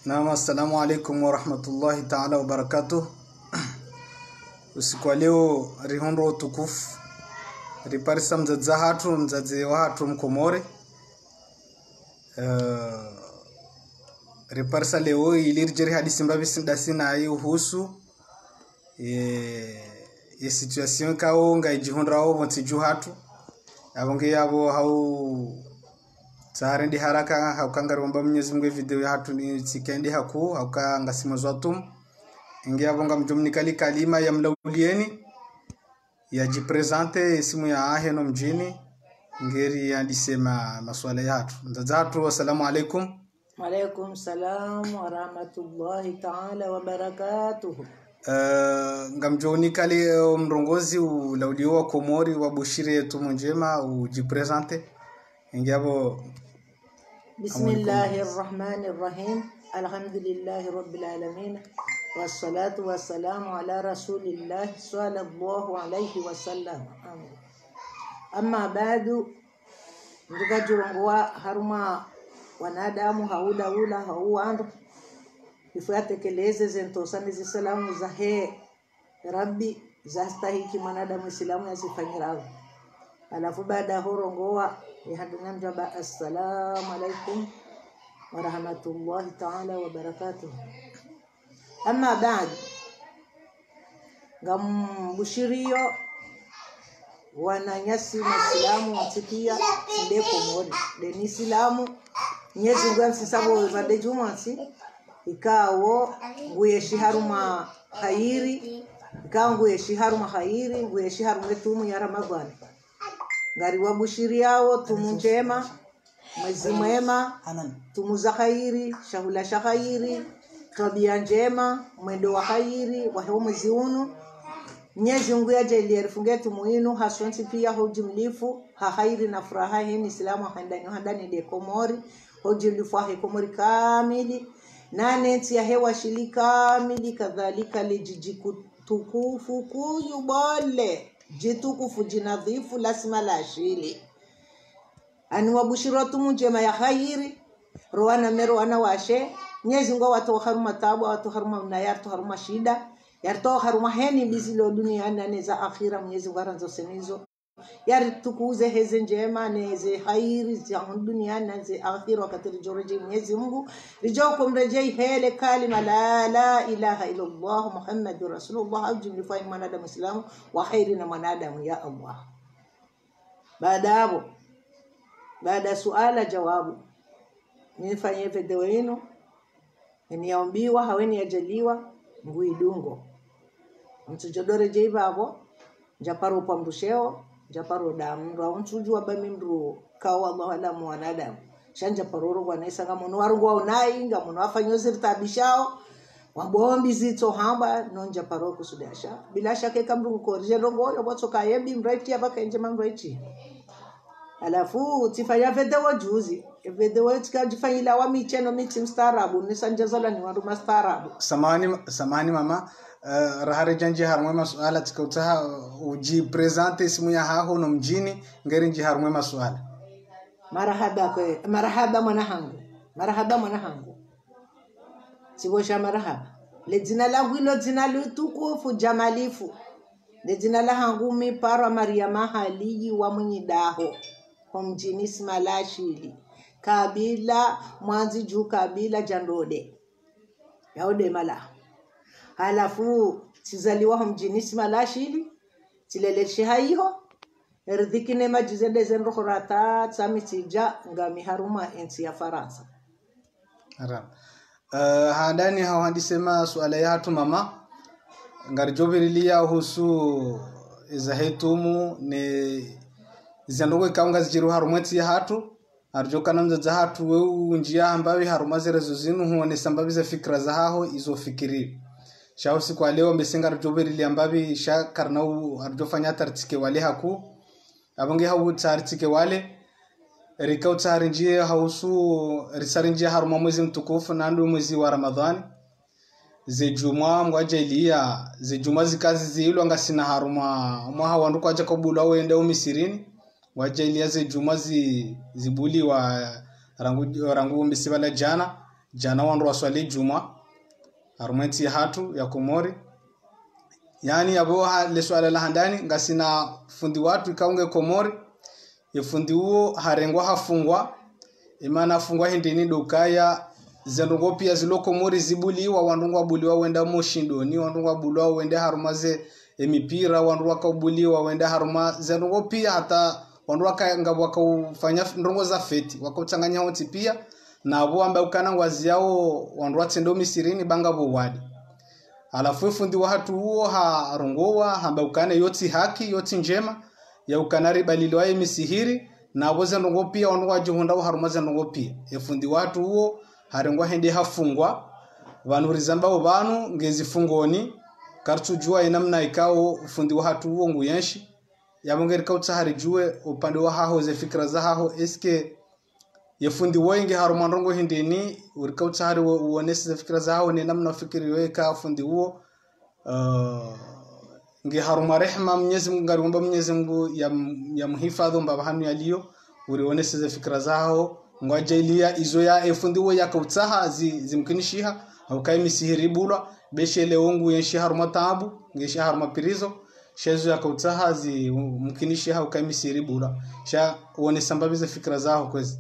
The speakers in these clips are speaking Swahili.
Naam, assalamu alaikum wa rahmatullahi ta'ala wa barakatuh. Usiku wa leo rihondo tukufu riparisa mzaza hatu mzazi wa hatu mkomore riparisa leo ilirjeri hadisi mbabi sindasina ayo husu situation kao nga ijihondrao bontiju hatu abonge yabo hau Saharendi haraka haukangariomba Mwenyezi Mungu video ya hatu ni sikendi haku haukanga simozwatum ingia abonga mjumnikali kalima ya mlaulieni ya jipresente simu ya aheno mjini ngeri andisema maswala ya hatu ndazatu. Assalamu alaikum. Wa alaikum salam wa rahmatullahi ta'ala wa barakatuh. Ngamjumnikali mrongozi ulauliwa Komori wa Bushiri yetu njema ujipresente ingiabo. Bismillahirrahmanirrahim. Alhamdulillahi rabbil alamin. Wassalatu wassalamu ala rasulillah sallallahu alayhi wasallam. Amin. Amma ba'du, ndukajurungwa haruma wanadamu hauda ula hauandu ifuatekeleze zentosani zisalamu za he rabbi zastahiki mwanadamu islamu yasifanyirawo. Alafu baada horongoa yahaduna mjaba assalamu alaikum wa rahmatullahi ta'ala wa barakatuh. Amma ba'd, Bushiriyo wananyasi Muislamu watikia nde Komori deni Islamu nyezi ngwansi sabo zade jumansi ikawo nguyeshi haruma khairi nguyeshi haruma khairi nguyeshi haruma tumu ya Ramadhani ngari wa Bushiri yao tumunjema mwezi mwema tumuza khairi shahula shakhairi tabia njema mwendo wa khairi wa mwezi unu Mwenyezi Mungu ajalie rifunge tumuinu hasonsi pia hujumlifu ha khairi na furaha hini Islamu handani de Komori hujumlifu ha Komori kamili na neti ya hewa shilika kamili kadhalika lijiji tukufu kuyubole jitukufu jinadhifu lasma la ashili ani wabushiratu munjema ya khairi roana mero ana washe Mwenyezi Mungu watu haruma tabu watu haruma nayartu haruma shida yarto haruma heni bizilo dunia aneza akhira Mwenyezi Mungu aranzo senizo yar tukuze heze njema neze khairi za dunia neze akhira wakati rijoreje Mwenyezi Mungu rijoko mrejei hele kalima la ilaha illa Allah Muhammadur Rasulullah ajili fa mwanadamu Muislamu wa khairi na mwanadamu ya Allah. Baada suala jawabu nifanye video yenu niambiwa haweni ajaliwa nguidungo mtujodore jeibabo japaro pambusheo japaro damro unchujwa bamimru kawa Allah ala mwanadamu shanja paroro bwanaisa kama no warungwa unai ngamuno afanyozir tabishao wabombi zito hamba nonja paro kusudasha bila shaka kamru ko jerongo yoboto kayebi mraiti abaka nje mraiti alafu tifanya video juzi video tikajifanyila wa micheno miti mstarabu nisanjazola ni waru mstarabu samani mama rahari janji harumwe masuala tikautaha uji presente simu ya haho no mjini ngeri nji harumwe masuala. Marahaba mwanahangu sibosha marahaba le jina langu ilo jina lutukufu jamalifu le jina langu mipara Mariama Haliji wa Munyidaho kwa mjini Ismalashili kabila mwanzi juu kabila jandode yaode mala halafu tizaliwa mjini Ismalashili tileleshe haiho erdhikine majizende zenrokhorata tsamitija ngami haruma ensi ya Faransa haram. Hadani hawandisema suala ya hatu mama ngarjobirilia husu izahetumu ne zandogo kaunga zijiru harumweti ya hatu arjoka namza za hatu weu njia ambayo harumazere zuzinu huone sambabi za fikra za haho izo fikiri shao siku leo mbesenga arjobirilia ambabi sha karnau arjofanya tartike wale haku abonge hawu tartike wale rikau tarinjie hausu risarinjie haruma mwezi mtukufu na ndio mwezi wa Ramadhani zejuma mwajelia zejuma zikazi ziilo ngasina haruma mwa wanduko aje kabula wende umisirini wajelia zejuma zibuli wa rangu mbisibala jana jana wandu waswali juma arumenti hatu ya Komori yani abo le swala la handani ngasina fundi watu ikaunge Komori yefundi huo harengwa hafungwa imana fungwa hindini dokaya zendongo pia zilo Komori zibuliwa wandungwa buliwa wenda moshindoni wandungwa buliwa wenda harumaze emipira wandungwa kabuliwa wenda haruma zendongo pia hata wandungwa ngabwa kufanya ndongo za feti wakauchanganya hoti pia na abo amba ukana ngwazi yao wandungwa tendo misirini banga bowadi alafu fundi wa hatu huo harongowa amba ukana yoti haki yoti njema ya ukanari balilwa emisihiri na abo zendongo pia wandungwa juhunda harumaze ndongo pia efundi watu huo harengwa hende hafungwa vanurizamba banu ngezi fungoni kartujua inamna ikao fundi wa hatu huo nguyenshi yabongeri kautsahari jue upande wa haho ze fikra za haho eske yefundi wengi harumandongo hindini urikautsahari uonesi ze fikra za haho ni namna fikiri weka fundi huo nge haruma rehma Mwenyezi Mungu ngariomba Mwenyezi Mungu ya mhifadhi mbaba hanu yaliyo urionesi ze fikra za haho ngwajailia izo ya efundi wo yakautsaha zimkinishiha au kaimi sihiri bulwa beshele wongu yenshi haruma tabu ngeshi haruma pirizo shezo yakautsaha mkinishiha au kaimi sihiri bulwa sha uone sambabiza fikra zao kwezi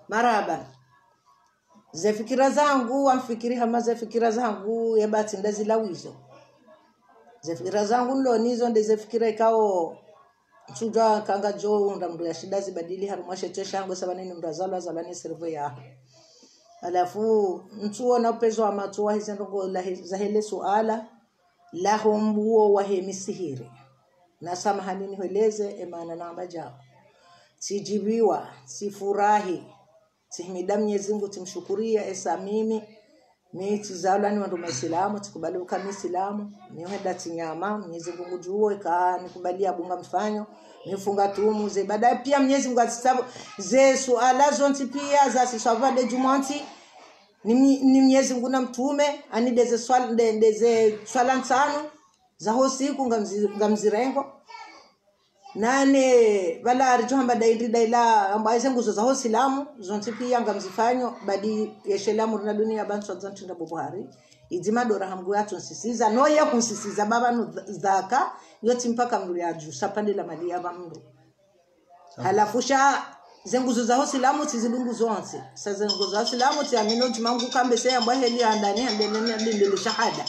marhaba ze fikira zangu amfikiri hama ze fikira zangu yabati ndazilawizo ze fikira zangu nlonizo ndeze fikira ikao chuja kanga jo ndamdu ya shida zibadili harumwashe teshango sabanini mrazalo azalani servo ya alafu mtuo na upezo wa matuwa hizi ndongo za hele suala laho mbuo wa hemisihiri na samahanini hueleze emana namba jao sijibiwa sifurahi sihimida Mwenyezi Mungu timshukuria esa mimi tizalani wandu maislamu tikubali ukamislamu niwenda tinyama Mwenyezi Mungu juo nikubalia bunga mfanyo nifunga tumu ze baadaye pia Mwenyezi Mungu atisabu ze suala zonti pia za sisavade jumanti ni Mwenyezi Mungu na mtume anideze swala nsano za hosiku ngamzirengo nane bala arjohamba daila ambaye nguzo za hosilamu zonti pia ngamzifanyo badi yeshelamu na dunia bantu zantinda Buhari izima dora hamgu yatu nsisiza no ya kunsisiza baba no zaka yoti mpaka mndu ya juu sapande la mali ya bamndu halafusha zenguzo za hosilamu tizidungu zonse sasa zenguzo za hosilamu tiamino jimangu kambe se ambaye heli andani ndele shahada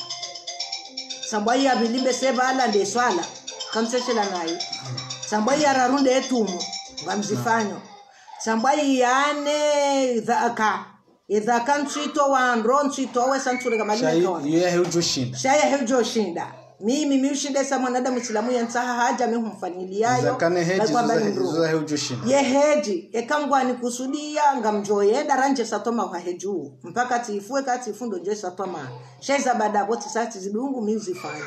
sambaye abilimbe se bala de swala kamseshela nayi sambaye ararunde etumu ngamzifanyo sambaye yane dhaka nchito wa ndro nchito we santure kamalime kwa shaya hujo shinda mimi ushinde sa mwanadamu Muislamu yansaha haja mehumfanyiliayo za hujo shinda yeheji ekangwani kusudia ngamjoye daranje satoma kwa heju mpaka tifue kati fundo je satoma shaiza baada boti sati zidungu mizifanya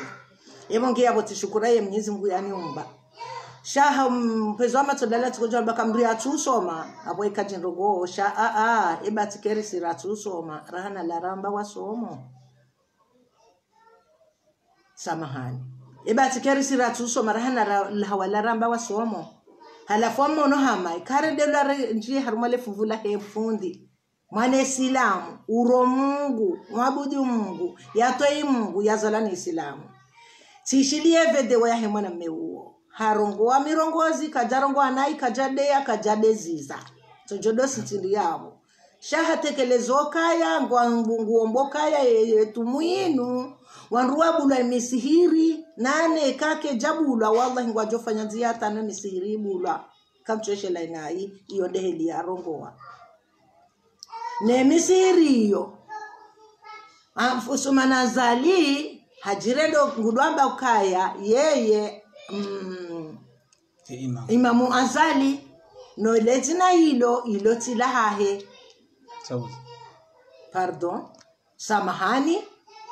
ebongia boti shukuraye Mwenyezi Mungu yaniumba shaha mpezo amatodala tikojo bakamria tusoma abo ikajinrogo sha ebatikeri sira tusoma rahana laramba wasomo samahani ebatikeri sira tusoma rahana laramba wasomo halafu amono hama ikarendela njie harumale fuvula hefundi mwane Islamu uro Mungu mwabudu Mungu yatoi Mungu yazalani Islamu tishilie vedewa ya hemwana mmeuo harongo wa mirongozi kajarongo anai kajadea kajadeziza tojodo sitindi yabo shaha tekelezo kaya nguombo kaya yetumwinu wanruwa bula misihiri nane kake jabula wallahi ngwajofanya ziyata na misihiri bula kamcheshe lainai iyo ndeheli ya rongowa ne misihiri yo amfusumana zali hajirendo ngudwamba ukaya yeye Imamu Azali no lezina ilo tilahahe pardon samahani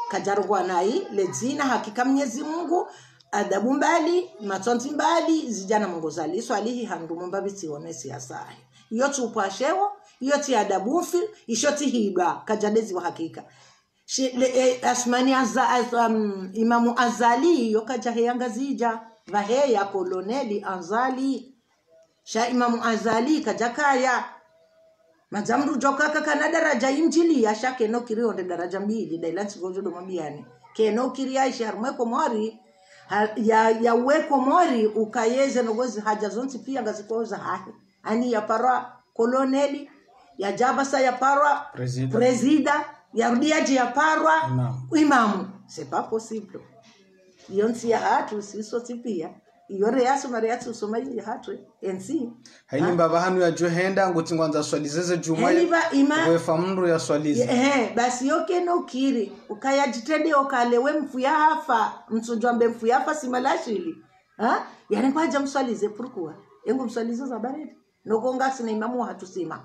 kajarugwa nai lezina hakika Mwenyezi Mungu adabu mbali matonti mbali zijana Mungu zali swalihi handu mbabiti onesi asahi yoti upashewo yoti adabufi ishoti hidwa kajadezi wa hakika asmani Imamu Azali yokajahe yangazija vaheya koloneli Azali sha Imamu Azali kajakaya Mazamru joka kana daraja imjili ya shake no kiri onde daraja mbili dailansi gojo do mabiani ke no kiri aisha harumwe komori ya weko mori ukayeze nogozi haja zonti pia ngazikoza hahe ani ya para koloneli ya jabasa ya para presida ya rudiaji ya para imamu c'est pas possible yonsi ya hatu siso tipia yore yasu mariatu somaji ya hatu ensi haini baba hanu ya johenda ngoti ngwanza swali zeze jumaye wefa mndu ya swali basi yoke no kiri ukayajitende okalewe mfuya hafa msojwambe mfuya hafa simalashili yani kwaja mswalize pourquoi engo mswalizo za baridi nokonga sina imamu hatu sima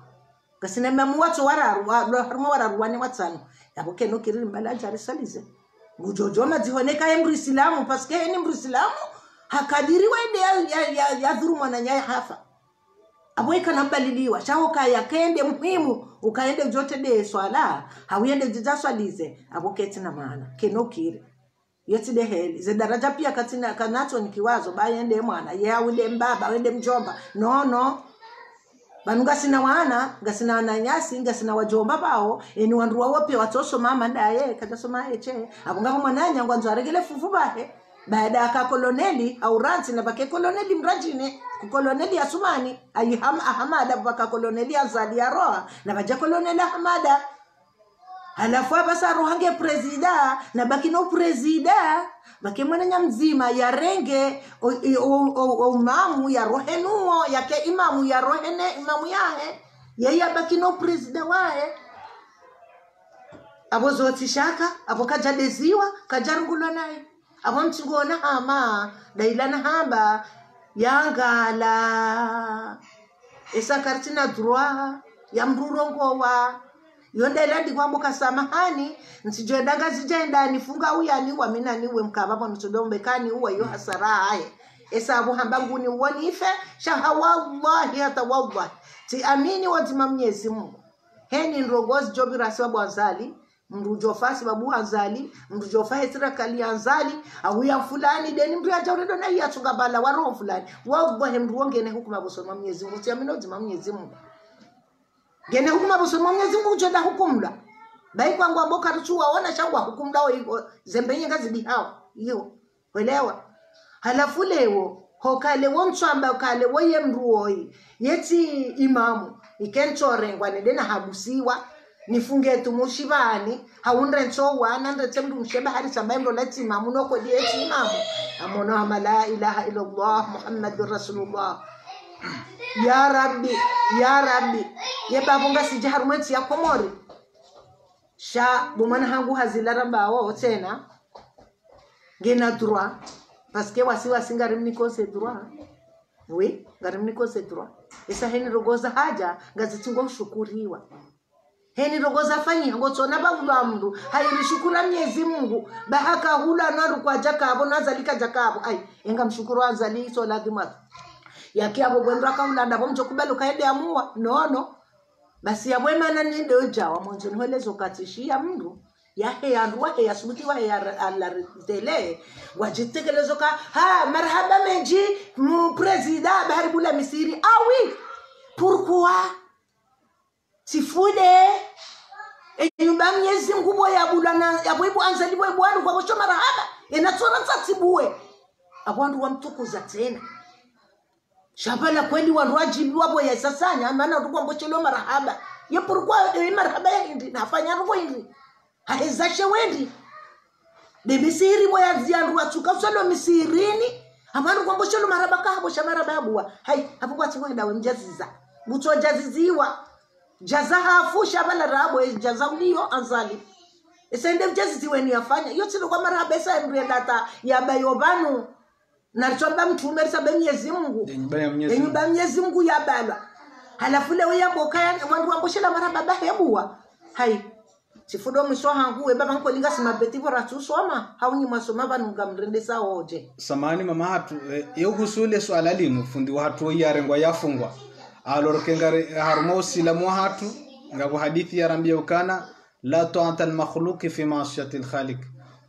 kasina imamu watu wararu wani watsano yaboke no kiri mbalaja risalize ngujojoma zihoneka emru islamu paske ni mru islamu hakadiri wende ya dhuruma na nyaya hafa aboika nabaliliwa chao kaya kende muhimu ukaende jote de swala hawende jijaswalize aboketi na maana kenokire yeti de heli ze daraja pia katina kanacho nikiwazo bayende mwana ye awinde mbaba wende mjomba no banunga sina wana ngasina na nyasi ngasina wajomba bao eni wanduwa wope watosho mama ndaye kadasoma eche abunga mwananya ngwanzo aregele fufu bahe baada ya koloneli au ranti na bake koloneli mrajine koloneli Asumani Ahmada baka koloneli Azali ya roa na baja koloneli Ahmada halafu basa rohange presida na baki no presida baki mwana mzima ya renge o imamu ya rohenuo yake imamu ya rohene imamu yahe yeye baki no presida wae abozo tishaka abokaja deziwa kajarungulwa naye abo mchingona hama dailana hamba yangala esa kartina droit ya mrurongo wa yonda ilandi kwambo kasamahani nsijodanga zijenda nifunga uyani wa mina niwe mkababa mtodombe kani uwa yo hasara haye esa abo hambangu ni uwanife shahawallahi hata wallahi ti amini watima Mwenyezi Mungu heni nrogozi jobi rasi wabu Azali mrujofasi babu Azali mrujofa serikali Azali au ya fulani deni mtu ajaredo na ya tungabala waro fulani wallahi mruongene hukuma bosoma Mwenyezi Mungu ti amini watima Mwenyezi Mungu gene hukuma bosoma Mwenyezi Mungu joda hukumla bai kwangu aboka ruchu waona shangwa hukumla hiyo zembenye ngazidi hao hiyo elewa halafu leo hokale wonchamba kale woye mruoi yeti imamu ikenchorengwa nedena habusiwa nifunge tumushibani haundre nchowa nande temdu msheba hari sambaimro leti imamu noko dieti imamu amona la ilaha illa Allah Muhammadur Rasulullah ya rabbi ye babunga sijaharumeti ya komori sha bumana hangu hazilara bawo tena gena droit parce que wasi ngarimni kose droit oui ngarimni kose droit esa heni rogoza haja ngazitungo shukuriwa heni rogoza fanyi ngotona babula mndu hayirishukura Mwenyezi Mungu bahaka hula naru kwa jakabo nazalika jakabo ai enga mshukuru Azali so lazima yake abo gwendra kaula ndabo mchokubalo kaende amua no basi yabwema nani ndio jawa monzo nhwelezo katishia mndu yahe yanduwa ya subuti wa ya alaritele wajitekelezo ka marhaba meji mu president baharibula Misiri awi pourquoi sifude enyumba Mwenyezi Mungu ya bulana ya boibu Azali boibu wandu kwa bocho marhaba inatsora tsatibuwe abantu wamtukuza tena shabala kweli wanwajibu wabo ya sasanya maana tukwa mbochelo marhaba ye pourquoi marhaba hindi nafanya ruko hindi haizashe wendi de Misiri boya ziandu watuka solo Misirini amanu kwa mbochelo marhaba ka bosha marhaba abwa hai hapo kwa tsingwenda we mjaziza buto jaziziwa jazaha fusha bala rabo jazauliyo Azali esende mjaziziwe ni afanya yote kwa marhaba esa ndata ya bayobanu na chomba mtume sababu Mwenyezi Mungu enyumba Mwenyezi Mungu ya bala halafu leo yabokaya wandu wamboshela marababa hebua hai sifudo mshohangu we baba nkolinga simabetivo ratusoma haunyi masoma banunga mrendesa oje samani mama hatu yohusule swala linu fundi watu yarengwa yafungwa alorokengare harmo usilamu hatu ngabo hadithi ya rambia ukana la ta'ata al-makhluq fi ma'siyati al-khaliq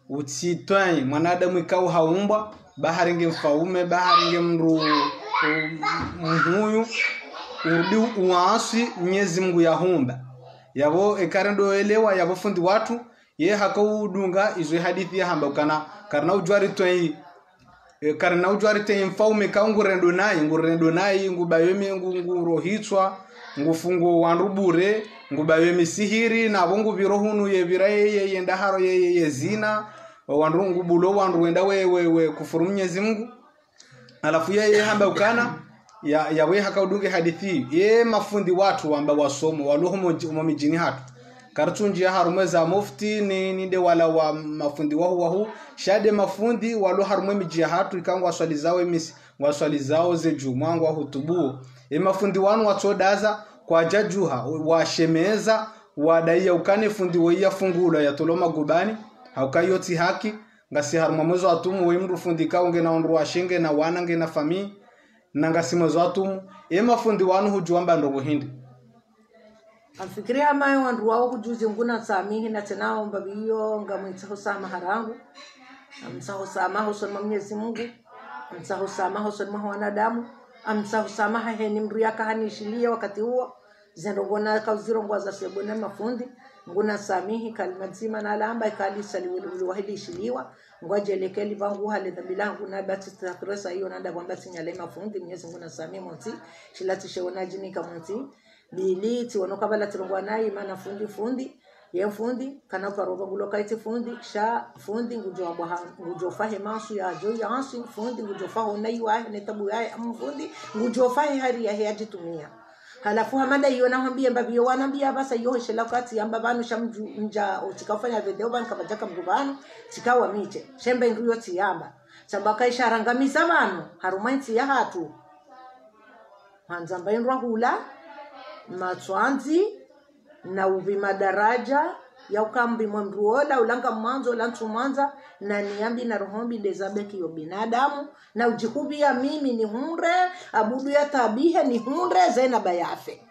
utsitwai mwanadamu ikao haumbwa baharinge mfaume baharinge mru mhuyu urudi uasi Mwenyezi Mungu yahumba yabo ekarendo elewa yabo fundi watu ye hakaudunga izo hadithi ya hamba karna ujwari toi karna ujwari te mfaume kaungurendo nayi ngubayemi ngurohitswa ngufungo wanrubure ngubayemi sihiri na bongu birohunu ye biraye yenda haro ye zina wanrungu bulo wanruenda we kufuru Mwenyezi Mungu alafu ye hamba ukana yawe hakaudunge hadithi ye mafundi watu amba wasomo waluho mijini hatu kartunji ya harumeza mufti ni wala wa mafundi wahu shade mafundi walu harume mijia hatu ikangwa swali zao ze jumwangu wa hutubu mafundi wanu watodaza kwa jajuha washemeza wadaiya ukane fundi weya fungula ya toloma gubani haukayoti haki ngasi haruma mwezo atumu we mru fundi kaunge na onru washenge na wanange na famii na ngasi mwezo atumu mafundi wanu hujuamba ndogo hindi afikiria amayo wandu wao kujuze nguna samihi na tenao mbabiyo ngamwitsaho sama harangu amsaho sama hosoma Mwenyezi Mungu amsaho sama hosoma wanadamu amsaho sama heni mru yaka hanishilia wakati huo zendongona kauzirongwa za sebona mafundi nguna samihi kalima nzima na alamba ikali saliwili wahili shiliwa ngwajelekeli bangu hale dhabilangu na bati takresa hiyo nanda kwamba sinyale mafundi Mwenyezi Mungu na samihi monti shilati shewona jinika monti biliti wanokabala tilongwa nayi mana fundi ye fundi kana paroba guloka ite fundi sha fundi ngujo fahe masu ya jo ya asu fundi ngujo faho nayi wa ne tabu ya fundi ngujo fahe hari ya yajitumia halafu hamada hiyo naambia mbabio wanambia basa hiyo shela kati amba banu shamja utikafanya video ban kabajaka mgubano tikawa miche shembe ndiyo tiamba sabaka isharangamiza banu harumainti ya hatu hanzamba indwa hula matwanzi na uvi madaraja ya ukambi mwamruola ulanga mwanzo lantu mwanza na niambi na rohombi dezabeki yo binadamu na ujikubia mimi ni hunre abudu ya tabihe ni hunre zena bayafe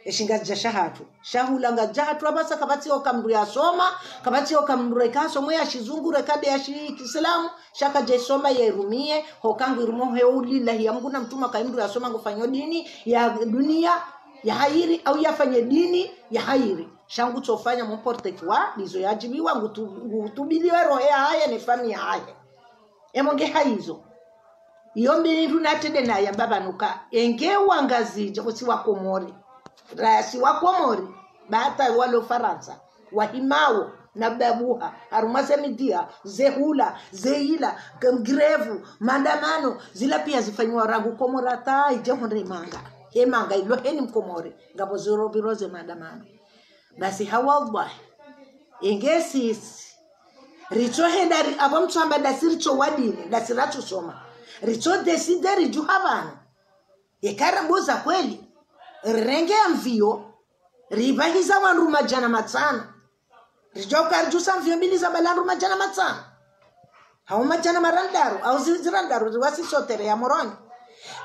eshinga jashahatu shahulanga jahatu abasa kabati okamru ya soma kabati okamru ekaso moya shizungu rekade ya Kiislamu shaka jesoma ya irumie hokangu irumo heulillahi ya Mungu na mtuma kaimru ya soma ngufanyo dini ya dunia ya hairi au yafanye dini ya hairi shangu tofanya mporte kwa lizo yajibiwa ngutubiliwe roho ya haya ni fami ya haya emonge haizo yombi runatede na ya baba nuka enge wangazije kusi wakomori rasi wakomori bata walo Faransa wahimao na babuha harumaze midia zehula zeila grevu maandamano zila pia zifanywa rangu komorata ijehonre manga manga ilo heni mkomori ngabo zero biroze maandamano basi hawallah ingesi richo hendari abamtu amba dasiricho wadini dasiracho soma richo desideri juhabana yekaramboza kweli renge amvio ribahiza wandu majana matsana rijoka rijusa mvio mbili za balandu majana matsana hao majana marandaru au zirandaru wasi sotere ya moroni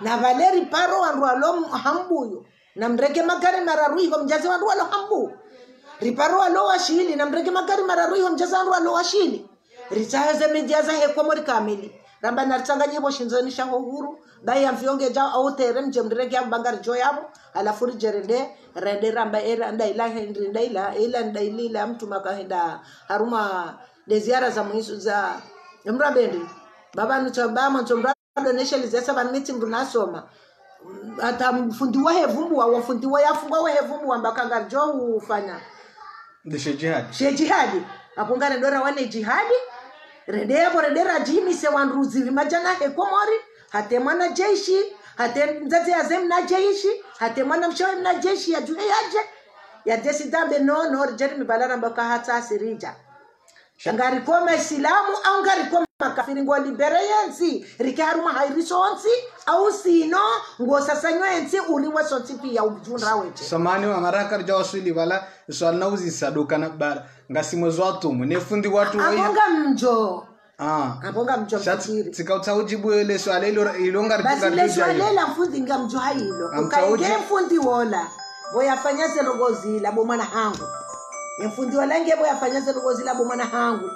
na valeri paro wandu alo hambuyo na mrege magari mararui kwa mjazi wandu alo hambu riparo alo washili na mrege magari mararui kwa mjazi wandu alo washili ritahaze mediaza hekomori kamili ramba naritanganye bo shinzonisha huru baya mfionge jao au terem jemrege ambangari joyabo alafu rijerende rende ramba era ndaila henri ndaila mtu makahenda haruma deziara za muisu za mrabendi baba nutabama ntomra donation zesa ban meeting runasoma ata mfundi wa hevumbu wa wafundi wa yafungwa wa hevumbu ambakanga jo ufanya deshe jihad apungane dora wane jihadi redebo redera jimi se wanruzi majana hekomori hate mwana jeshi hate mzazi azem na jeshi hate mwana mshawi na jeshi ya juhe yaje ya desidambe no jeremy balara mbaka hata asirija ngari koma Islamu au ngari koma makafiri ngo liberayensi rikaruma hairisonsi au sino ngo sasanywensi uliwe sonsi pia ujunra weche samani wa maraka jawasili wala swalna uzi sadukana bara ngasimwezo atumu nefundi watu abonga mjo abonga mjo mfikiri sikauta ujibu ile swala ilo ngari basi ile swala la fundi ngamjo hailo ukainge fundi wola boyafanyaze logozi la bomana hangu mfundi walange boyafanyaze logozi la bomana hangu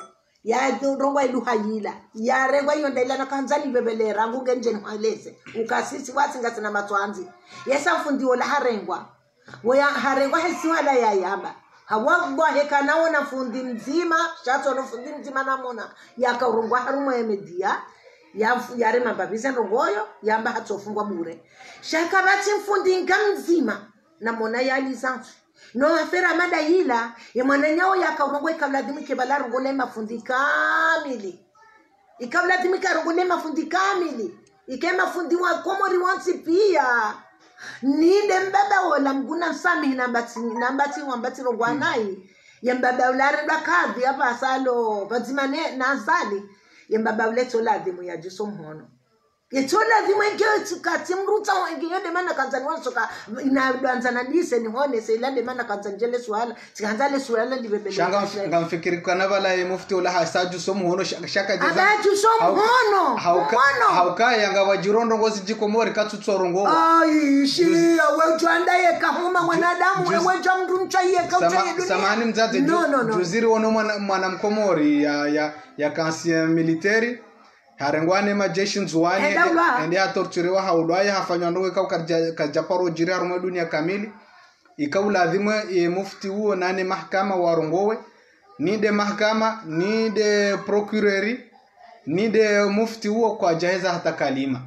ya rongo ilu hayila ya rengo yondela na kanzali bebele rangu ngenje nhaleze ukasisi wasinga sina matwanzi yesa fundi wala harengwa woya harengwa hesiwala ya yamba hawagwa heka naona fundi mzima shato no fundi mzima namona yakarungwa harumwa emedia ya rema babisa rongoyo yamba hatofungwa bure shakabati mfundi ngamzima namona ya lisansi no afera mada hila ya mwananyao yakarungwa ikamladimike balarungole mafundi kamili ikamladimika rungole mafundi kamili ikema fundi wa komori wansi pia nide mbaba wala mguna sami nambati wambati rongwanai ya mbaba ulare bakadhi hapa salo bazimane nazali ya mbaba uleto ladhimu ya jiso mhono yeto ladhimu engeo kati mruta engeo mana kanzani wansoka inaanzana dise ni hone se ilande mana kanzani jele swala tikanzale swala libebele shanga ngamfikiri kana bala mufti wala hasaju so mhono shaka jaza abaju so mhono hauka yanga wajirondo ngozi jiko mori katutsorongo ai shi awejanda yekahuma mwanadamu wewe mndu mchaye kauchaye dunia samani mzazi juziri wono mwana mkomori ya kansia military harengwane majeshi nzuwani ende atorturewa haudwaye hafanywa ndowe kajaparo jiri harumwe dunia kamili ikaulazimwe mufti huo nane mahakama warongowe nide mahakama nide procureri nide mufti huo kwa jaheza hata kalima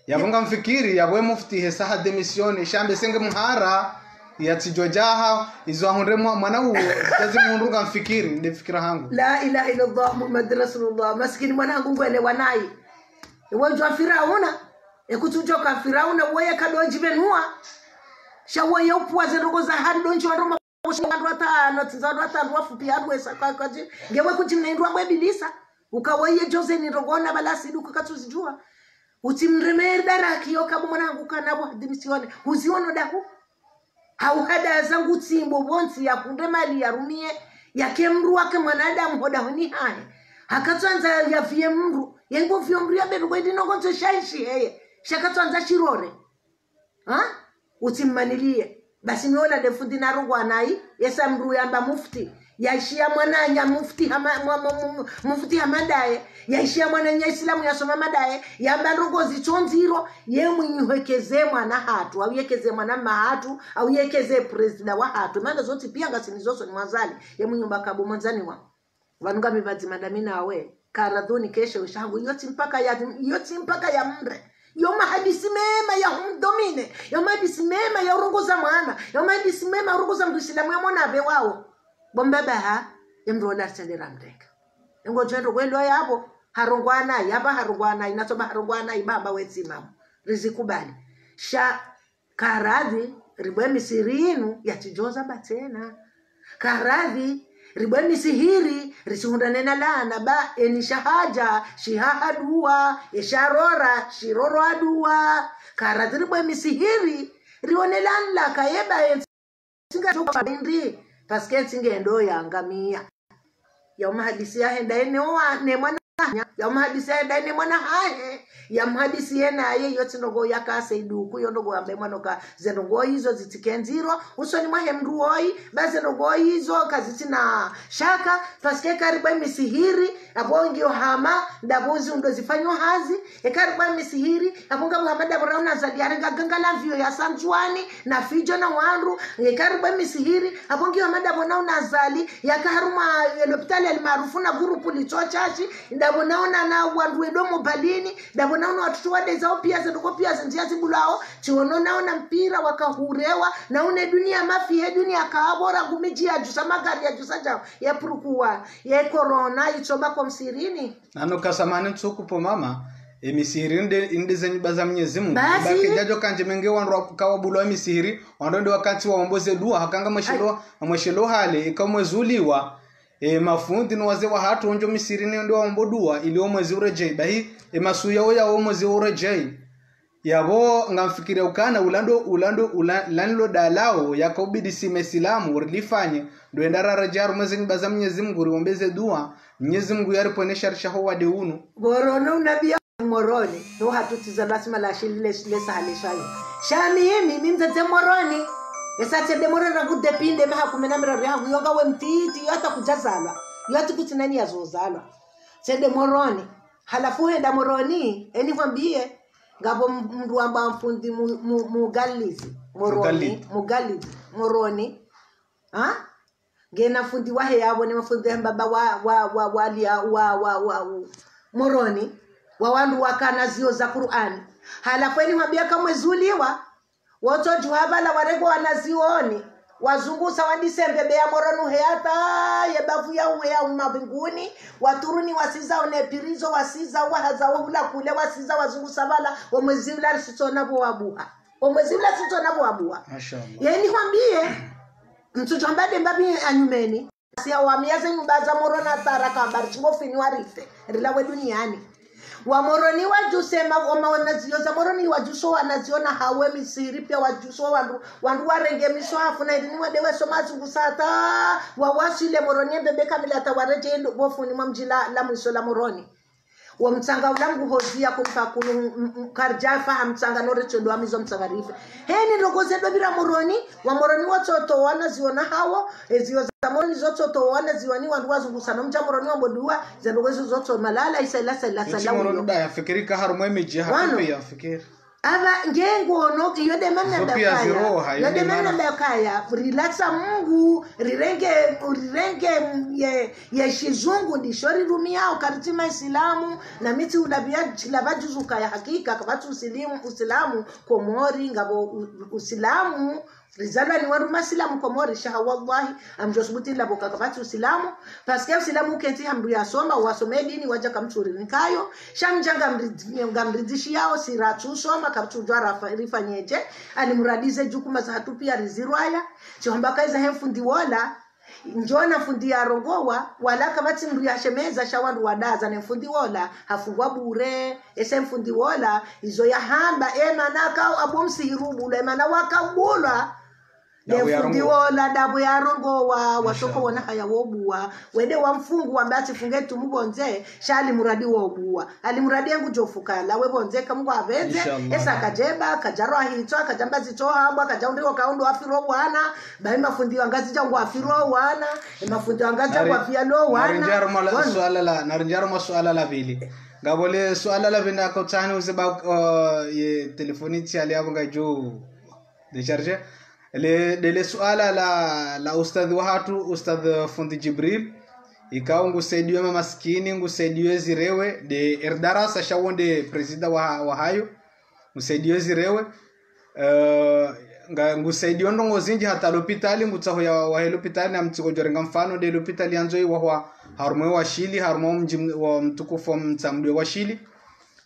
yabonga mfikiri yabwe mufti hesa demission shambe senge muhara yatijojaha izo ahonre mwana huo kazi munduga mfikiri nde fikira hangu la ilaha illa allah muhammad rasulullah maskini mwanangu ngwele wanai wajwa firauna ekututoka firauna woye kadonji benua shawoye upwaze rogo za hadi donji wandoma kushindwa no tizadwa wafu pia adwesa kaje ngewe kutimnaindwa bwebilisa ukawoye jose ni rogona balasi duka katuzijua utimremere daraki yokabu mwanangu kanabo dimisione uziona daku au hada zangu timbo bonsi ya kunde mali ya rumie ya kemru wake mwanadamu hoda honi hai hakatwanza ya vie mru yengo vyo mru ya beru kwedi nogonzo shaishi heye shakatwanza shirore utimanilie basi miola defundi narungu anai yesa mru yamba mufti yaishia mwananya mufti hamadaye yaishia mwananya islamu yasoma madaye yamba rogo zitonziro ye mwinyuhekeze mwana hatu au yekeze mwana mahatu au yekeze president wa hatu manda zote pia ngasini zoso ni mwazali ye mwinyumba kabo mwanzani wa vanunga mivazi madamina awe karadhoni kesho ushangu yoti mpaka ya mre yoma hadisi mema ya humdomine yoma hadisi mema ya urunguza mwana yoma hadisi mema ya urunguza mdusilamu ya mwana abe wao bombaba ha emrola tsendera mdeka ngo jendo kwelo yabo harongwana yaba harongwana inatoba harongwana ibaba wetsimamo rizikubali sha karadhi ribwe misirinu yatijoza batena karadhi ribwe misihiri risihundane na lana ba enishahaja shihahadua esharora shiroro adua karadhi ribwe misihiri rionelan la kayeba singa toka bindi paske singendo yangamia ya mahadisi ya henda ene wa ne mwana ya mahadisi ya henda ene mwana hae ya mahadisi yena ye yote nogo yakase iduku yonogo ambe mwanoka zenogo hizo zitikenziro usoni mwahe mruoi baze nogo hizo kaziti na shaka paske kariba misihiri abongi hama ndabuzi ndo zifanywa hazi kariba misihiri abonga Muhammad Abrauna zadiare gangala vyo ya Sanjuani na Fijo na Wanru kariba misihiri abongi Muhammad Abrauna zali yakaruma hospitali almaarufu na grupu lichochachi ndabonaona na wandu edomo balini ndabonaona watoto wade zao pia zendoko pia zinziazi bulao chiono naona mpira wakahurewa naone dunia mafi he dunia kaabora ngumiji ya jusa magari ya jusa jao ya prukuwa ya corona itoba kwa msirini nano kasamani tsuku po mama emisihiri inde zenye baza Mwenyezi Mungu baki jajo kanje menge wandu kawa bulwa emisihiri wando wakati wa omboze dua hakanga mweshelo hale ikamwezuliwa mafundi no waze wa hatu onjo misiri ndio ombodua ili omwezi urejei bahi masuya oya omwezi urejei yabo ngamfikiria ukana ulando dalao yakobidi simesilamu urlifanye ndo endara rajaru mwezi baza Mwenyezi Mungu riombeze dua Mwenyezi Mungu yariponesha rishaho wade unu borono nabii moroni ndo hatutiza basima la shilile sale shayo shami mimi mzete moroni esate demora na kudepinde maha kumenamira yangu yoga we mtiti hata kujazala yote kutinani yazozalwa sende moroni halafu henda moroni eni kwambie ngabo mndu amba mfundi mugalizi moroni gena fundi wahe yabo ni mafundi baba wa moroni wa wandu wakana zio za Qur'ani halafu eni mwambia kama zuliwa woto juhabala warego wanazioni wazungusa wandisembe be ya moronu heata yebavu ya mabinguni waturuni wasiza onepirizo wasiza wahaza wahula kule wasiza wazungusa bala omwezivla sitona bo wabuha mashallah yeni kwambie mtu ambade mbabi anyumeni sia wamiaze mbaza morona taraka barchingo fini warife rilawe duniani wa moroni wajusema wanaziyoza moroni wajuso wanaziona hawe misiri pia wajuso wandu warenge miswafu na idini wadewe somazi ngusata wawasile moroni bebe kamila tawareje bofuni mwamjila la mwiso la moroni wa mtsanga ulangu hozia kumpa kunu karjafa hamtsanga nore chondo amizo mtsangarife heni rogoze dobira moroni wa moroni watoto wanaziona hawo ezio moroni zoto wana ziwani wandu wazungusana mja moroni wa modua zandogezo zoto malala isala salamu moroni da yafikirika harumwe miji hapi yafikiri aba ngengo no yode manna bakaya yode manna bakaya relaxa Mungu rirenge ye shizungu ndishori rumia ukaritima Islamu na miti unabia chilabajuzuka ya hakika kabatu usilamu komori ngabo usilamu rizalwa ni waru masilamu komori shaha wallahi amjosbuti la boka kabatu usilamu paske usilamu kenti hamdu ya soma wasome dini waja kamchuri nikayo shamjanga ngamridishi yao siratu soma kabtu jwara rifanyeje alimuradize jukuma za hatupia rizirwaya chomba kaiza hemfundi wala njona fundi ya rongowa wala kabati mru ya shemeza shawandu wadaza ne fundi wala hafungwa bure ese mfundi wala izo ya hamba manaka abomsi irubu le mana wakabula le fundi wala dabu ya rongowa wasoko wana haya wobuwa wende wa mfungu ambati fungetu mubonze shali muradi wobuwa ali muradi yangu jofukala webonze kamungu aveze esa kajeba kajaro ahitwa kajambazi toha hamba kajaundi wakaundo afiro wana bai mafundi wangazi jangu afiro wana mafundi wangazi jangu afialo wana narinjaro masuala la vili ngabole suala la vina ko tani uzeba ye telefoniti ali abanga jo de charge le suala la ustadhi wahatu ustadh fundi Jibril ikawa ngusaidiwe maskini ngusaidiwe zirewe de erdarasa shawonde presida wa hayo ngusaidiwe zirewe ngusaidiwe ndongo zinji hata hospitali ngutaho ya wa hospitali na mtiko jorenga mfano de hospitali anzoi wa harumwe wa Shili harumwe mji wa mtukufu mtamdwe wa Shili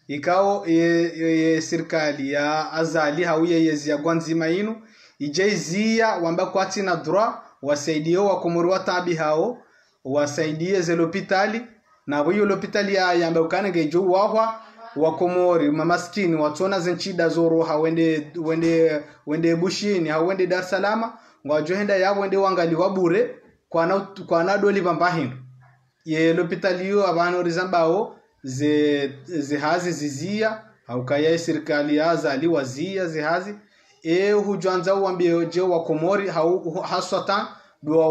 ikawa ye serikali ya azali hauye yezi ya gwanzima inu ijaizia wamba kwati na droit wasaidie wakomori watabi hao wasaidie ze hospitali na hiyo hospitali ya yamba ukana gejo wahwa wakomori mamaskini watona zenchida zoro wende bushini hawende Dar es Salaam ngwajohenda yabo wende wangali wabure kwa na doli bambahindu ye hospitali hiyo abano rizambao ze hazi zizia au kaya serikali ya azali wazia ze hazi hujanza uambie je wa komori haswata doa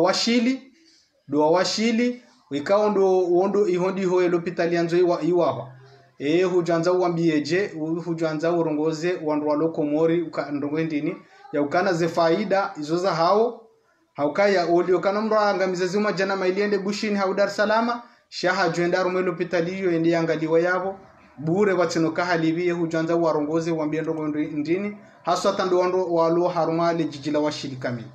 washili ikao ndo ihondi ho hospitali anzo iwaba hujanza uambie je hujanza urongoze wandu wa komori ndongo ndini ya ukana ze faida izoza hao haukaya audio kana mro angamiza zuma jana mailiende bushini hau Dar es Salaam shaha joenda rumo hospitali hiyo ende yangaliwa yabo bure watino kahalibi hujanza warongoze uambie ndongo ndini haswa tando walo haruma le jijila washili kamili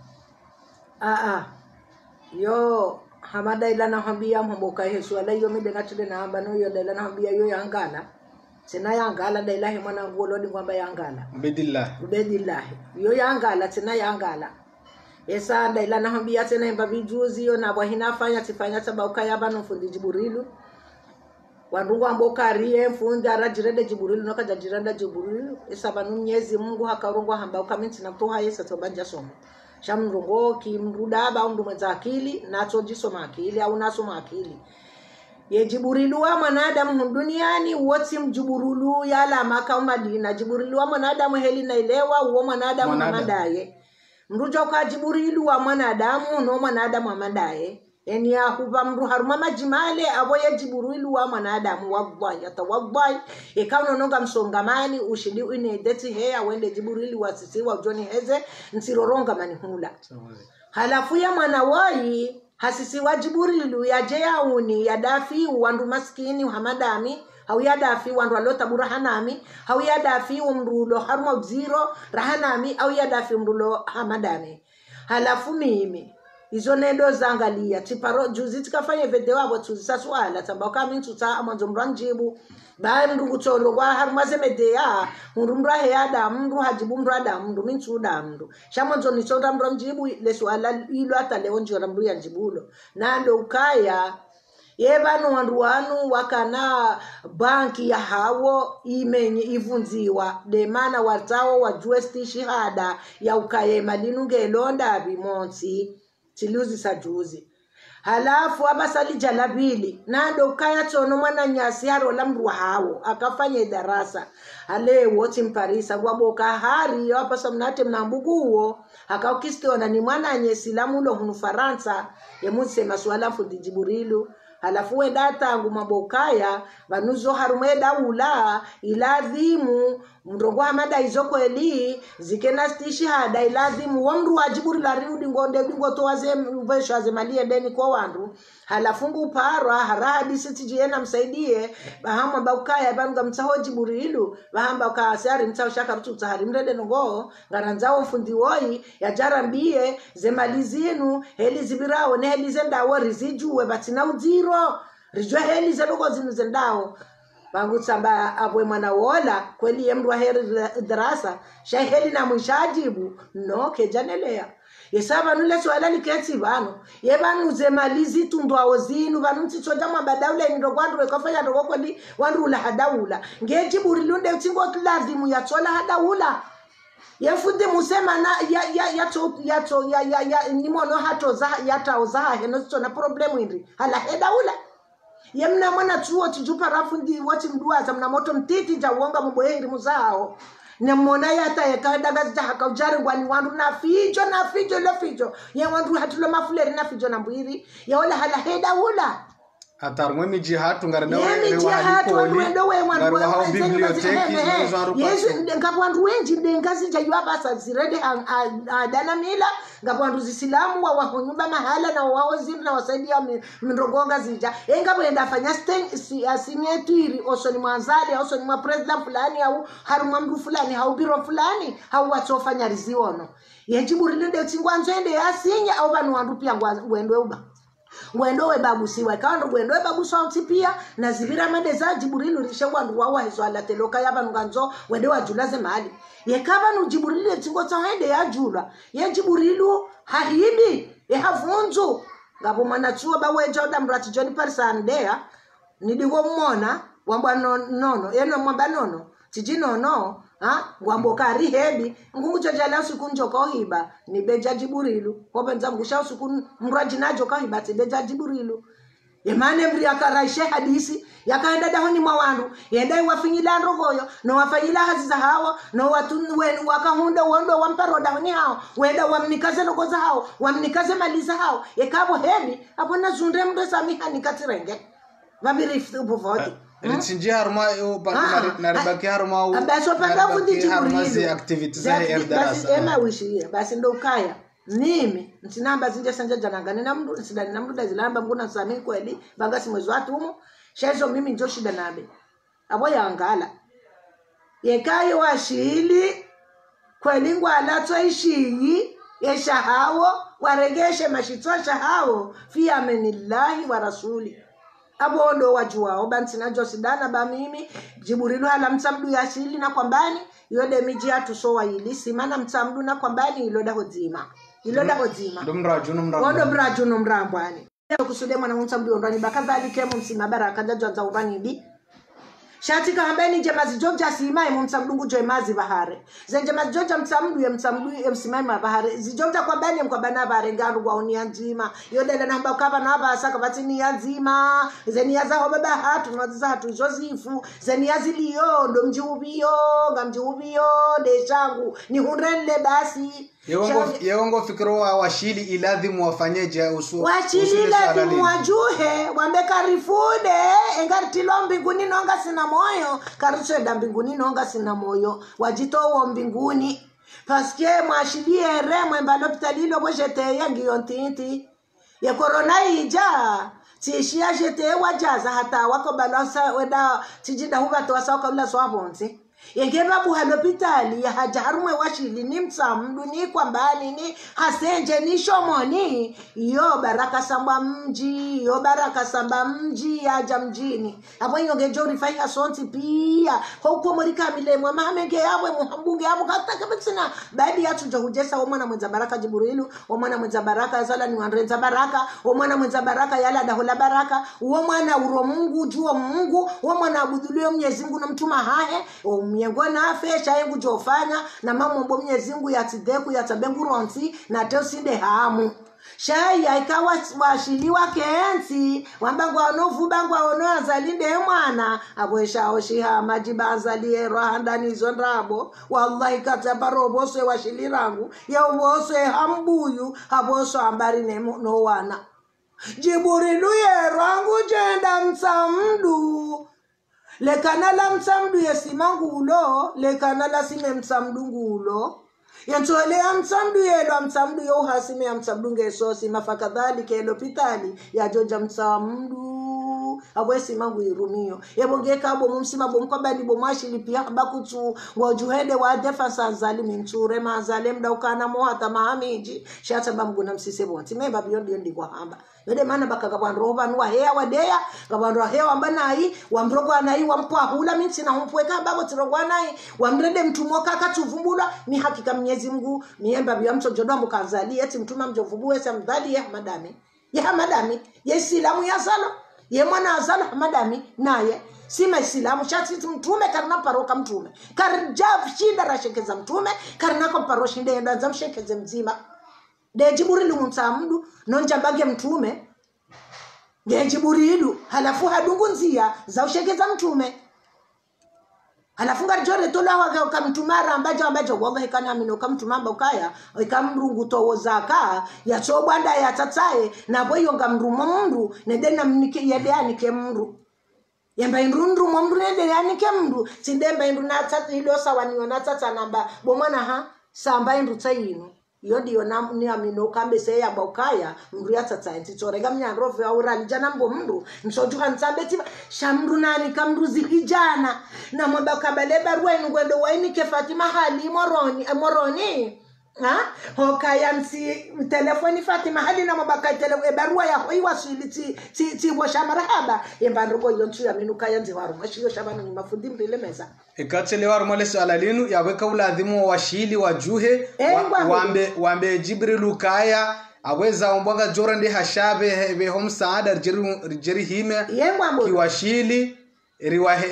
yo hamada ila na hambia mboka Yesu ala yo mide ngatude na hamba no yo dala na hambia yo yangala sina yangala dala he mwana ngolo ndi kwamba yangala ubedillah yo yangala tena yangala esa dala na hambia tena mbabi juzi yo na bwahina fanya tifanya tabauka yaba no fundi Jibrilu wandugu amboka rie mfundi arajirende Jibrilu no kajirenda Jibrilu esa banu Mwenyezi Mungu hakarongo hamba ukaminti na toha Yesu tobanja somo shamrongo kimrudaba undu mwenza akili nacho jisoma akili au nasoma akili ye Jibrilu wa mwanadamu duniani wote mjiburulu yala maka Madina Jibrilu wa mwanadamu heli na ilewa uo mwanadamu madaye mruja kwa Jibrilu wa mwanadamu no mwanadamu madaye eni ya huba mru haruma majimale abo ya Jibrilu wa mwanadamu wallahi atawallahi ikawa nonga msongamani ushidi ine deti heya wende Jibrilu wasisi wa John heze nsiroronga manihula halafu ya mwana wai hasisi wa Jibrilu ya jeyauni ya dafi wandu maskini hamadami hau ya dafi wandu alota burahanami hau ya dafi umrulo haruma uziro rahanami au ya dafi umrulo hamadami halafu mimi izo nendo zangalia tiparo juzi tikafanya video abo tuzisaswala tamba kama tuta amanzo mranjibu ba mndu kutolo kwa harmaze media mrumra heada mndu hajibu mrada mndu minchuda mndu shamanzo ni chonda mranjibu leswala ilo hata leo njora mndu yanjibulo nando ukaya yebanu wanduanu wakana banki ya hawo imenye ivunziwa de mana watawo wajue shahada ya ukaye malinu ngelonda bimonsi chiluzi sajuzi halafu abasali jalabili nando ukaya tono mwana nyasi harola mru hawo akafanya darasa alewo timparisa gwaboka hari apasa mnate mnambuguo akaukistona ni mwana nyesi lamulo hunu Faransa yemuse maswala fundi Jibrilu halafu wenda tangu mabokaya banuzo harumeda ula iladhimu mrongo hamada izoko eli zikena stishi hada iladhimu wamru wajiburi la riudi ngonde bingo towaze mvesho azemalie deni kwa wandu halafu nguparwa haradi sitijiena msaidie bahama bakaya banga mtaho Jibrilu bahamba ka asari mtaho shaka mtu tahari mrede ngo ngaranzao mfundi woi ya jarambie zemalizinu heli zibirao ne heli zendawo rizijuwe batina uziro rijwe heli zelugo zinu zendao bangu tsamba abwe mwana wola kweli yemru heri darasa shaheli na mwishajibu no kejanelea yesaba nule swala liketi bano yebanu zemalizi tundwa zinu banu ntsoja mabadaula ndo kwandu ekafanya ndo kweli wandu la hadaula ngejibu rilunde utingo lazima yatsola hadaula yafundi musema na ya nimono hato za yataoza heno tsona problem indi hala hadaula yemna mwana chuo tijupa rafundi wati mduaza mna moto mtiti ja uonga mboyeri muzao nemona yata yakadaga zahaka ujari ngwani wandu na fijo la fijo ya wandu hatulo mafuleri na fijo na mbwiri ya wala hala heda ula atarmwe miji hatu ngarana wendo we wandu wa biblioteki yesu ngapo wandu wenji ndengazi jaywa basa zirede adana mila ngapo wandu zisilamu wa wahunyumba mahala na wao zinu na wasaidia mrongonga zija ngapo enda fanya asinyetiri oso ni mwanzali oso ni mwa president fulani au harumwa mdu fulani au biro fulani au watofanya riziono Jibrilu linde tingwanzo ende asinya au banu wandu pia wendo uba wendo we babu siwa kando wendo we babu sauti pia na zibira made za Jibrilu rishengwa ndu wawa hizo alateloka yaba nganzo wendo wajulaze mahali yekaba nu Jibrilu tingo tahende ya jula ya Jibrilu hahibi havunzu ngabo manachuo baweja oda mrati John Parsandea nidigo mmona wamba nono yeno mwamba nono tijinono ngwambo kari hebi ngujo jala usiku njoko hiba ni beja Jibrilu kobenza ngusha usiku mraji najo kahiba beja Jibrilu yemane mbri akaraishe hadisi yakaenda dahoni mwawandu yenda wafinyila rogoyo no wafanyila haziza hawa no watu wenu wakahunda wondo wamparo dahoni hao wenda wamnikaze rogoza hao wamnikaze maliza hao yakabo hebi apona zunde mdo samiha nikatirenge vabiri ubovoti Ritsinji harma yo naribaki harma u abaso panga fundi Jibrilu activities za darasa basi ema wishi basi ndo kaya mimi ntinamba zinje sanja janangane na mdu sidani na mdu dazilamba nguna sami kweli bangasi mwezi watu humo shezo mimi njo shida nabe abo yangala yekayo washili kweli ngwala twaishiyi yesha hawo waregeshe mashitosha hawo fi amenillahi wa rasuli abo ndo wajuao bantina josidana ba mimi Jibrilu hala mtamdu yashili na kwambani yode miji atusowa ili simana mtamdu na kwambani iloda hodzima ndomraju nomrambwani kusude mwana mtamdu ondani bakadhali kemo msima baraka jajanza urani bi shati kahambeni jemazi joja simai mtamdungu jemazi bahare zenjemazi joja mtamdu ya msimai bahare zijoja kwa bani mkwabana bahare ngaru kwa unia nzima yode na namba ukaba na haba asaka batini ya nzima zenia za baba hatu nwaziza hatu Josefu zenia ziliyo ndo mjiubio de changu ni hunrele basi Yongo fikro wa washili iladhimu wafanyeje usu. Washili iladhimu wajuhe wambe karifude engartilo mbinguni nonga sina moyo karucheda mbinguni nonga sina moyo wajitowo mbinguni paske mwashilie remwe mbaloptalilo bojete yangi yontinti ya corona ija tishia jete wajaza hata wako balansa weda tijida huba to wasa kabla swabonzi yengeba bu halopitali ya hajarumwe washili ni msamdu ni kwambani ni hasenje ni shomoni yo baraka samba mji aja mjini hapo yonge jori fanya sonti pia huko morika milemwa mahamenge yabwe muhambunge yabo hata kabitsina baadi ya tuja hujesa wa mwana mwenza baraka Jibrilu wa mwana mwenza baraka zala ni wanrenza baraka wa mwana mwenza baraka yala dahola baraka wa mwana uro Mungu juo Mungu wa mwana abudulio Mwenyezi Mungu na mtuma hae miongona afesha yengu jofanya na mama mbo Mwenyezi Mungu yatideku yatabengu ronsi na teosinde hamu shaya ikawa washiliwa kensi wambangwa onovu bangwa ono azalinde mwana abwesha oshiha majiba azalie rohandani zondrabo wallahi katabaro bose washilirangu ya bose hambuyu aboso ambari no wana Jibrilu yerangu jenda msamdu lekanala msamdu yesimangulo lekanala sime msamdu ngulo yantolea msamdu yelo msamdu yo hasime ya msamdu ngesosi mafakadhali kelo pitali ya joja msamdu abwesi mangu irumio yebongeka abo mumsima bomkwabani bomashili pia bakutu wajuhede wa defensa zalimi nture mazalem daukana mo hata mahamiji shata bamguna msise bonti memba biondi ndi kwa hamba yode mana baka kabandroba nwa heya wadeya kabandro hewa mbanai wamrogwa nai wampwa hula minsi na humpweka babo tirogwa nai wamrede mtumoka katuvumbula ni hakika Mwenyezi Mungu miemba biamcho jodombo kanzali eti mtuma mjovubuwe sa mdhali ya madami yesilamu ya salo ye mwana azala madami naye sima islamu shati mtume karna paroka mtume karjab shinda rashekeza mtume karna ko paroshinde enda zamshekeze mzima de Jibrilu mtamdu nonja bage mtume de Jibrilu halafu hadungunzia za ushekeza mtume halafu ngarjore tola waga ukamtumara ambajo wallahi kana amino kamtumamba ukaya ikamrungu towo zaka ya chobanda ya tatae na boyo ngamrumo mundu nedena mnike yede anike mundu yamba indrundu mundu nede anike mundu sindemba indu na tata ilo sawaniwa na tata namba bomwana ha samba indu tsayino yodi yona ni amino kambe se ya bokaya mru ya tata ntitorega mnyandrove aurali jana mbo mru nsojuha nsambeti shamru nani kamru zikijana na mwamba kabale barua ngwendo waini ke Fatima hali moroni ha hokaya nsi telefoni Fatima hali na mwamba ka barua ya iwasili ti bosha marhaba yembandrogo yontu ya minuka yanzi waru mashiyo shabana ni mafundi mbele meza ikatele waru mole swala linu yaweka uladhimu wa washili wajuhe wambe Jibrilu kaya aweza ombanga jorande hashabe be homsaada jeri hime kiwashili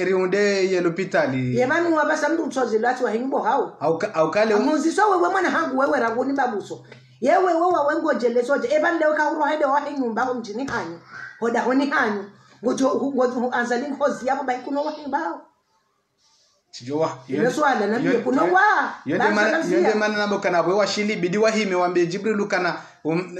riunde yelopitali yemanu wabasa mdu tsozi lati wa himbo hao au kale muziso wewe mwana hangu wewe ranguni babuso yewe wewe wengo jelesoje ebande ka urohede wa hinyumba ho mjini hanyu hoda honi hanyu ngojo anzalin hozi yabo baikuno wa himbao Chijowa swala na biye kuno wa yende man nabo kana bwe washili bidi wahime wambe Jibrilu kana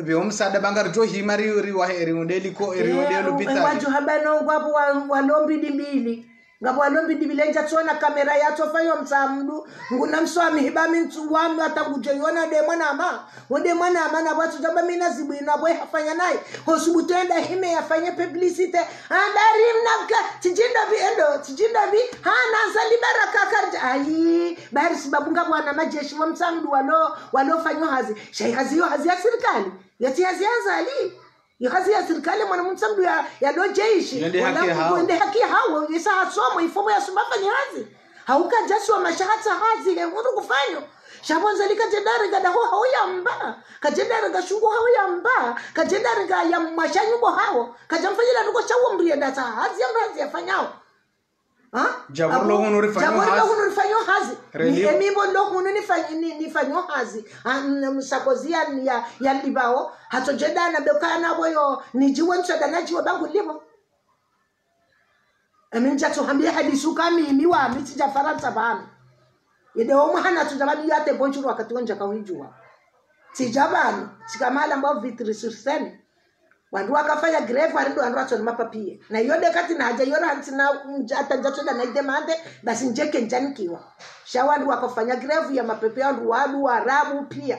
be umsada bangar jo himari riwahe riundeli ko riundeli bitali waju habano ngwapo walombi dimbili ngabo walombi dibilenja tsona kamera yato fayo msamdu nguna mswami hibami ntuwami atakujoyona de mwana ama wode mwana ama na watu jamba mina zibina boy hafanya naye hosubutenda hime yafanye publicity andari mnaka tijinda bi hana zali baraka karja ai bari sababu ngabo ana majeshi wa msamdu walo fanywa hazi shay hazi ya serikali yati hazi azali yakazi ya serikali mwana msamdu ya dojeshi yende haki hao yesa hasomo ifomo ya sumafanya hazi hauka jasi wa mashahata hazi ya mundu kufanyo shabonza lika jendari gada ho hauyamba kajendari gashungu hauyamba kajendari ga ya mashanyubo hao kajamfanyila nuko chawo mbriye data hazi ya fanyao Jabur lo hunu rifanyo hazi emimbo lo hunu nifanyo hazi msakozia ya libao hatojeda na bekana boyo nijiwe nchada najiwe bangu libo eminja tuhambia hadisu kami imiwa amiti ja faransa bana yede omu hana tujabani yate bonchuru wakati wanja kawijua tijabano sikamala ambao vitrisurseni wandu wakafanya greve warindo wandu watoni mapapie na hiyo dekati na haja yora hantina atanjatoda na idemande basi njeke njanikiwa shawandu wakafanya greve ya mapepe wandu wadu warabu pia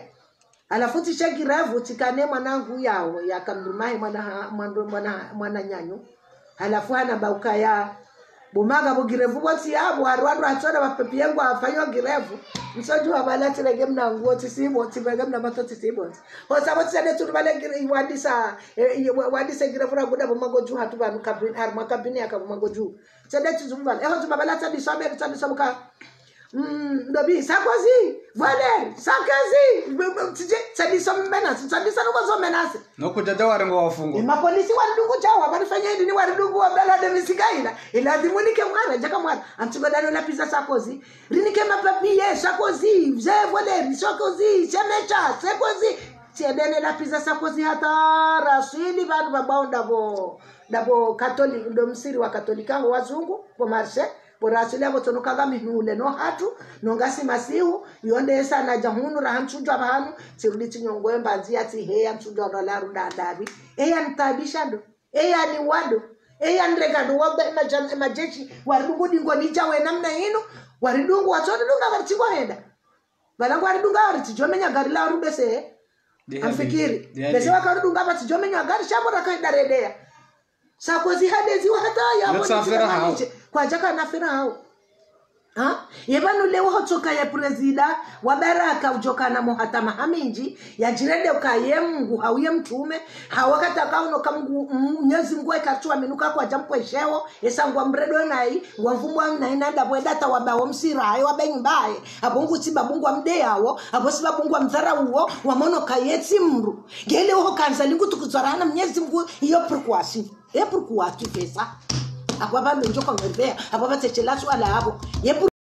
alafu tisha greve tikane mwanangu yao ya kamdumahi mwana nyanyu alafu hana bauka ya bumaga bugirevu wati yabo harwandu hatona mapepe yangu afanywa greve msoju wa balati rege mna nguo tisimo tivega mna mato tisimo hosa boti sade turubale wadisa girefura guda bumagoju hatu banu kabini harma kabini akabumagoju sade tuzumbale eho tumabalata bisabe tsabisabuka ndobi sakozi Valer sakazi tije tsadisa mbena tsadisa nuko menase noko jaja warengo wafungo mapolisi waridungu chawa barifanya ndi waridungu wa bela de misigaila ilazimunike mwana jaka mwana antibadano la pizza sakozi rinike mapapie sakozi ze Valer sakozi chemecha sakozi tiedene la pizza sakozi hata rasili badu babonda dabo katolika ndo msiri wa katolika wazungu kwa marshe borasile abo tonokaga mihule no hatu nongasi masihu yonde sana jahunu rahanchujwa bahanu sirudi tinyongo mbanzi ati heya mchujwa no la runda ndabi eya ntabishando eya ni wado eya ndregado wabe majeshi waridungu dingo nija we namna hino waridungu watoto dunga barchigwa henda balangu waridunga warchijomenya gari la rubese amfikiri bese wakaridunga barchijomenya gari shabora kaida redea sakozi hadezi hata ya moni kwa jaka na fira hao yebanu leo hotoka ya presida wa baraka ujoka na muhatama haminji ya jirede ukaye Mungu hauye mtume hawakata kauno kamungu Mwenyezi Mungu ekachua minuka kwa jampo eshewo esangwa mredo nai ngwavumwa naina ndabwe data wabawo msirayo wabenyimbaye abungu tiba bungu amde yawo abosiba bungu amzara uwo wamono kayeti mru gele ho kanza lingu tukuzarana Mwenyezi Mungu iyo pourquoi pourquoi tu fais ça Ababa njoka ngembea ababa techelasu ala abo